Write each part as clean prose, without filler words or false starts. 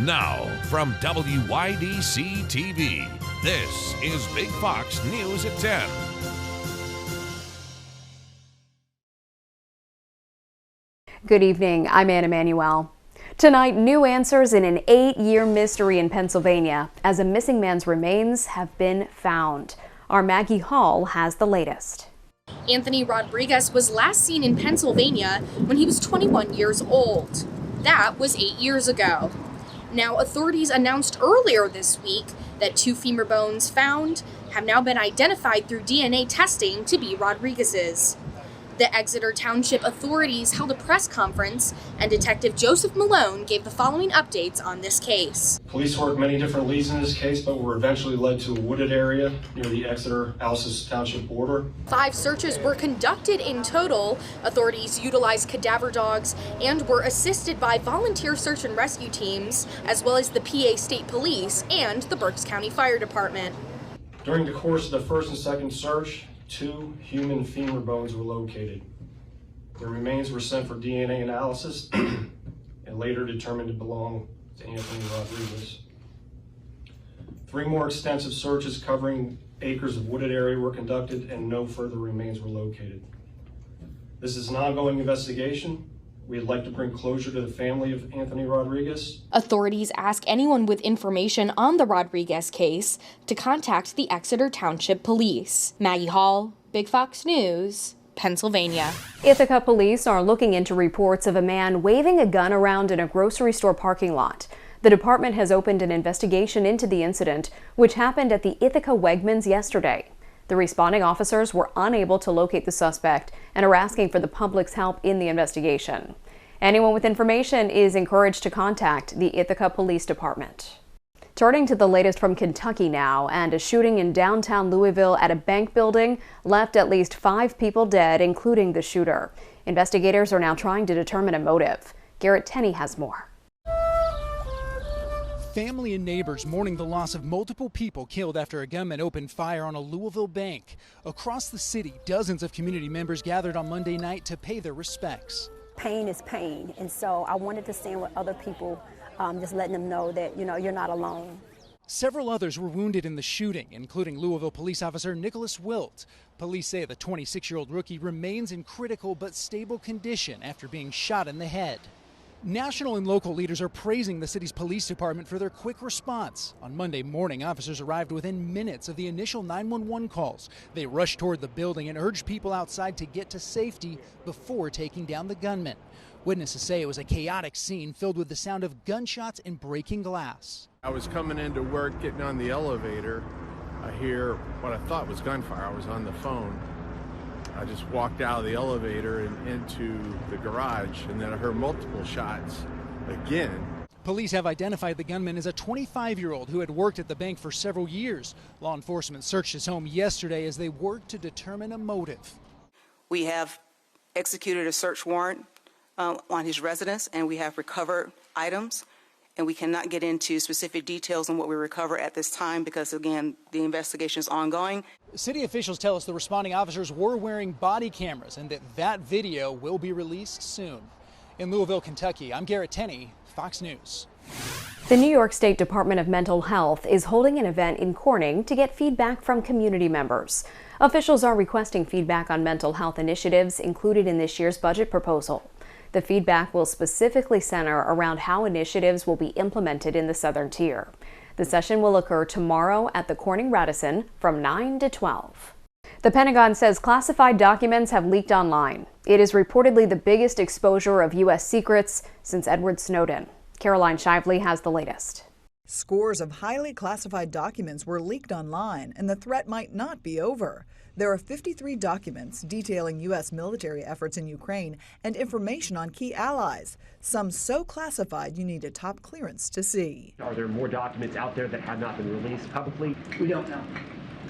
Now, from WYDC TV, this is Big Fox News at 10. Good evening, I'm Anna Manuel. Tonight, new answers in an 8-year mystery in Pennsylvania as a missing man's remains have been found. Our Maggie Hall has the latest. Anthony Rodriguez was last seen in Pennsylvania when he was 21 years old. That was 8 years ago. Now, authorities announced earlier this week that 2 femur bones found have now been identified through DNA testing to be Rodriguez's. The Exeter Township authorities held a press conference, and Detective Joseph Malone gave the following updates on this case. Police worked many different leads in this case, but were eventually led to a wooded area near the Exeter-Alsace Township border. 5 searches were conducted in total. Authorities utilized cadaver dogs and were assisted by volunteer search and rescue teams, as well as the PA State Police and the Berks County Fire Department. During the course of the first and second search, 2 human femur bones were located. The remains were sent for DNA analysis and later determined to belong to Anthony Rodriguez. 3 more extensive searches covering acres of wooded area were conducted and no further remains were located. This is an ongoing investigation. We'd like to bring closure to the family of Anthony Rodriguez. Authorities ask anyone with information on the Rodriguez case to contact the Exeter Township Police. Maggie Hall, Big Fox News, Pennsylvania. Ithaca police are looking into reports of a man waving a gun around in a grocery store parking lot. The department has opened an investigation into the incident, which happened at the Ithaca Wegmans yesterday. The responding officers were unable to locate the suspect and are asking for the public's help in the investigation. Anyone with information is encouraged to contact the Ithaca Police Department. Turning to the latest from Kentucky now, and a shooting in downtown Louisville at a bank building left at least 5 people dead, including the shooter. Investigators are now trying to determine a motive. Garrett Tenney has more. Family and neighbors mourning the loss of multiple people killed after a gunman opened fire on a Louisville bank. Across the city, dozens of community members gathered on Monday night to pay their respects. Pain is pain, and so I wanted to stand with other people, just letting them know that, you're not alone. Several others were wounded in the shooting, including Louisville police officer Nicholas Wilt. Police say the 26-year-old rookie remains in critical but stable condition after being shot in the head. National and local leaders are praising the city's police department for their quick response. On Monday morning, officers arrived within minutes of the initial 911 calls. They rushed toward the building and urged people outside to get to safety before taking down the gunman. Witnesses say it was a chaotic scene filled with the sound of gunshots and breaking glass. I was coming into work, getting on the elevator. I hear what I thought was gunfire. I was on the phone. I just walked out of the elevator and into the garage, and then I heard multiple shots again. Police have identified the gunman as a 25-year-old who had worked at the bank for several years. Law enforcement searched his home yesterday as they worked to determine a motive. We have executed a search warrant on his residence, and we have recovered items. And we cannot get into specific details on what we recover at this time because, again, the investigation is ongoing. City officials tell us the responding officers were wearing body cameras and that video will be released soon. In Louisville, Kentucky, I'm Garrett Tenney, Fox News. The New York State Department of Mental Health is holding an event in Corning to get feedback from community members. Officials are requesting feedback on mental health initiatives included in this year's budget proposal. The feedback will specifically center around how initiatives will be implemented in the Southern Tier. The session will occur tomorrow at the Corning Radisson from 9 to 12. The Pentagon says classified documents have leaked online. It is reportedly the biggest exposure of U.S. secrets since Edward Snowden. Caroline Shively has the latest. Scores of highly classified documents were leaked online, and the threat might not be over. There are 53 documents detailing U.S. military efforts in Ukraine and information on key allies, some so classified you need a top clearance to see. Are there more documents out there that have not been released publicly? We don't know.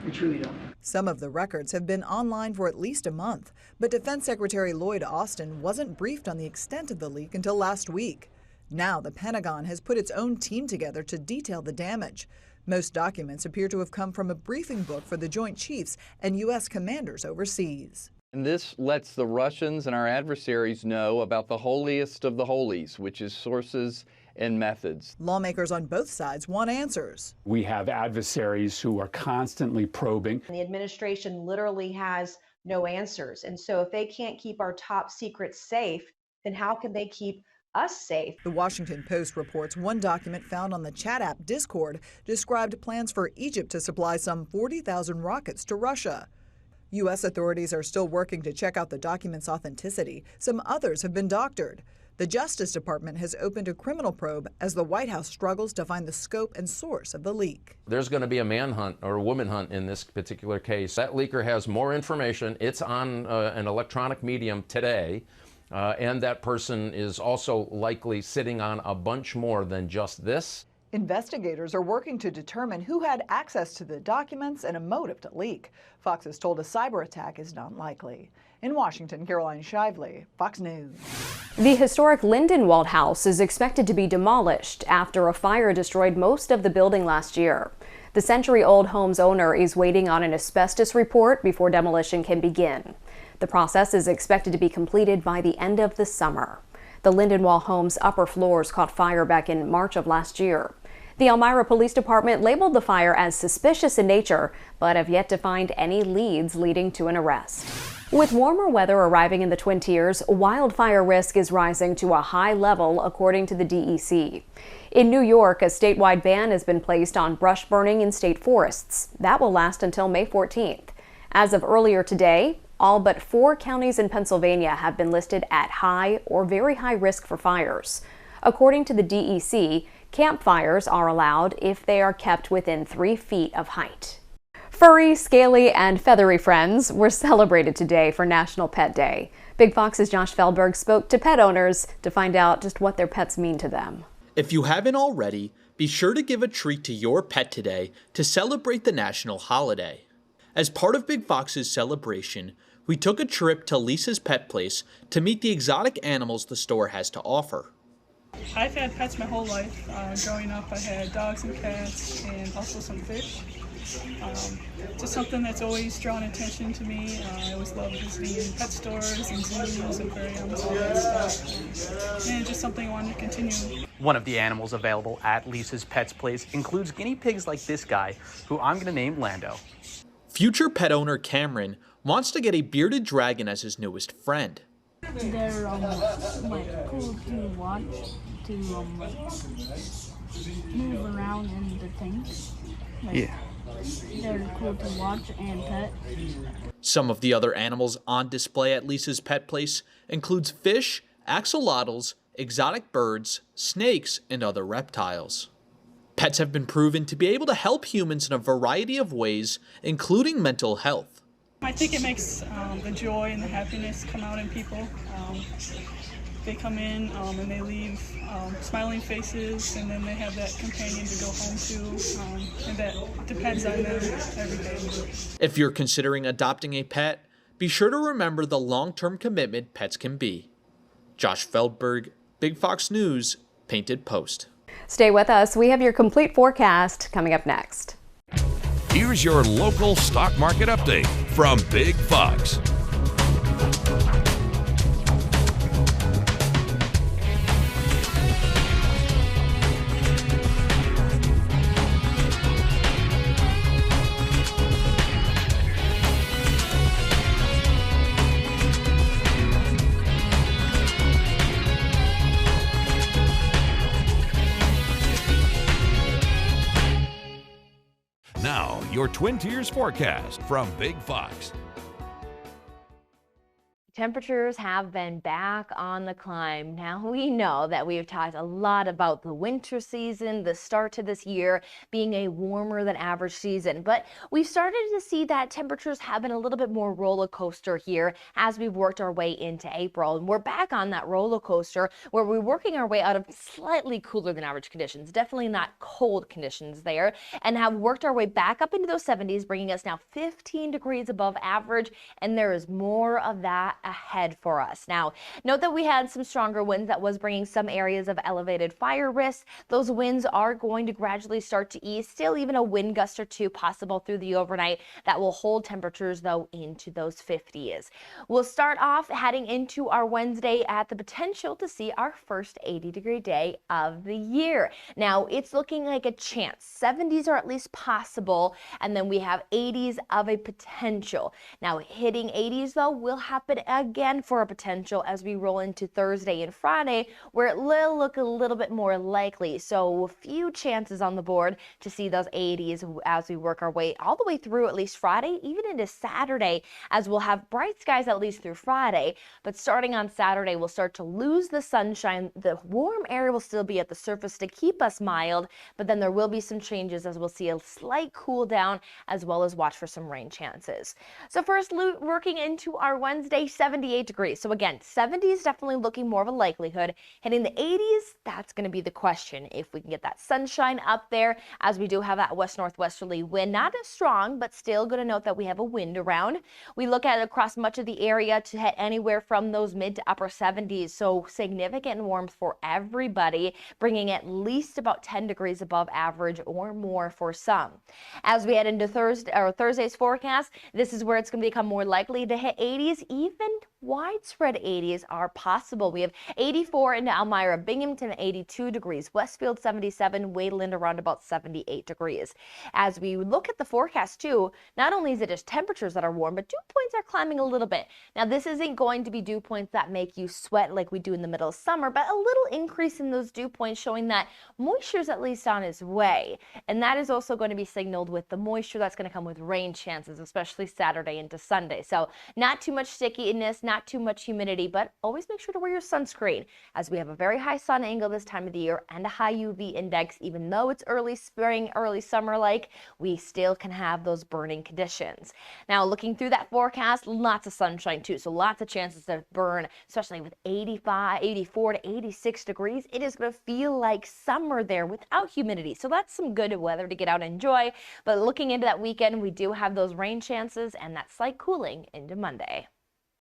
We truly don't. Some of the records have been online for at least a month, but Defense Secretary Lloyd Austin wasn't briefed on the extent of the leak until last week. Now the Pentagon has put its own team together to detail the damage. Most documents appear to have come from a briefing book for the Joint Chiefs and U.S. commanders overseas. And this lets the Russians and our adversaries know about the holiest of the holies, which is sources and methods. Lawmakers on both sides want answers. We have adversaries who are constantly probing. The administration literally has no answers. And so if they can't keep our top secrets safe, then how can they keep us safe? The Washington Post reports one document found on the chat app Discord described plans for Egypt to supply some 40,000 rockets to Russia. U.S. authorities are still working to check out the document's authenticity. Some others have been doctored. The Justice Department has opened a criminal probe as the White House struggles to find the scope and source of the leak. There's going to be a manhunt or a woman hunt in this particular case. That leaker has more information. It's on an electronic medium today, and that person is also likely sitting on a bunch more than just this. Investigators are working to determine who had access to the documents and a motive to leak. Fox has told a cyber attack is not likely. In Washington, Caroline Shively, Fox News. The historic Lindenwald House is expected to be demolished after a fire destroyed most of the building last year. The century-old home's owner is waiting on an asbestos report before demolition can begin. The process is expected to be completed by the end of the summer. The Lindenwald home's upper floors caught fire back in March of last year. The Elmira Police Department labeled the fire as suspicious in nature, but have yet to find any leads leading to an arrest. With warmer weather arriving in the Twin Tiers, wildfire risk is rising to a high level, according to the DEC. In New York, a statewide ban has been placed on brush burning in state forests. That will last until May 14th. As of earlier today, all but 4 counties in Pennsylvania have been listed at high or very high risk for fires. According to the DEC, campfires are allowed if they are kept within 3 feet of height. Furry, scaly, and feathery friends were celebrated today for National Pet Day. Big Fox's Josh Feldberg spoke to pet owners to find out just what their pets mean to them. If you haven't already, be sure to give a treat to your pet today to celebrate the national holiday. As part of Big Fox's celebration, we took a trip to Lisa's Pet Place to meet the exotic animals the store has to offer. I've had pets my whole life. Growing up, I had dogs and cats and also some fish. Just something that's always drawn attention to me. I always love visiting pet stores and zoos and aquariums, all that stuff. And just something I wanted to continue. One of the animals available at Lisa's Pets Place includes guinea pigs like this guy, who I'm going to name Lando. Future pet owner Cameron wants to get a bearded dragon as his newest friend. They're like cool to watch, to move around in the things. They're cool to watch and pet. Some of the other animals on display at Lisa's Pet Place includes fish, axolotls, exotic birds, snakes, and other reptiles. Pets have been proven to be able to help humans in a variety of ways, including mental health. I think it makes the joy and the happiness come out in people. They come in and they leave smiling faces, and then they have that companion to go home to, and that depends on them every day. If you're considering adopting a pet, be sure to remember the long-term commitment pets can be. Josh Feldberg, Big Fox News, Painted Post. Stay with us. We have your complete forecast coming up next. Here's your local stock market update from Big Fox. Now, your Twin Tiers forecast from Big Fox. Temperatures have been back on the climb. Now we know that we've talked a lot about the winter season, the start to this year being a warmer than average season, but we've started to see that temperatures have been a little bit more roller coaster here as we've worked our way into April. And we're back on that roller coaster where we're working our way out of slightly cooler than average conditions, definitely not cold conditions there, and have worked our way back up into those 70s, bringing us now 15 degrees above average, and there is more of that ahead for us. Now, note that we had some stronger winds that was bringing some areas of elevated fire risk. Those winds are going to gradually start to ease. Still even a wind gust or two possible through the overnight that will hold temperatures though into those 50s. We'll start off heading into our Wednesday at the potential to see our first 80-degree day of the year. Now, it's looking like a chance. 70s are at least possible, and then we have 80s of a potential. Now, hitting 80s though will happen again for a potential as we roll into Thursday and Friday, where it will look a little bit more likely. So a few chances on the board to see those 80s as we work our way all the way through at least Friday, even into Saturday, as we'll have bright skies at least through Friday. But starting on Saturday, we'll start to lose the sunshine. The warm air will still be at the surface to keep us mild, but then there will be some changes as we'll see a slight cool down, as well as watch for some rain chances. So first, working into our Wednesday, 78 degrees. So again, 70s definitely looking more of a likelihood. Hitting the 80s, that's going to be the question. If we can get that sunshine up there, as we do have that west-northwesterly wind, not as strong, but still going to note that we have a wind around. We look at it across much of the area to hit anywhere from those mid to upper 70s. So significant warmth for everybody, bringing at least about 10 degrees above average or more for some. As we head into Thursday's forecast, this is where it's going to become more likely to hit 80s. Even widespread 80s are possible. We have 84 into Elmira, Binghamton 82 degrees, Westfield 77, Wayland around about 78 degrees. As we look at the forecast too, not only is it just temperatures that are warm, but dew points are climbing a little bit. Now, this isn't going to be dew points that make you sweat like we do in the middle of summer, but a little increase in those dew points, showing that moisture is at least on its way. And that is also going to be signaled with the moisture that's going to come with rain chances, especially Saturday into Sunday. So not too much stickiness, not too much humidity, but always make sure to wear your sunscreen, as we have a very high sun angle this time of the year and a high UV index. Even though it's early spring, early summer like, we still can have those burning conditions. Now, looking through that forecast, lots of sunshine too, so lots of chances to burn, especially with 84 to 86 degrees. It is going to feel like summer there without humidity, so that's some good weather to get out and enjoy. But looking into that weekend, we do have those rain chances and that slight cooling into Monday.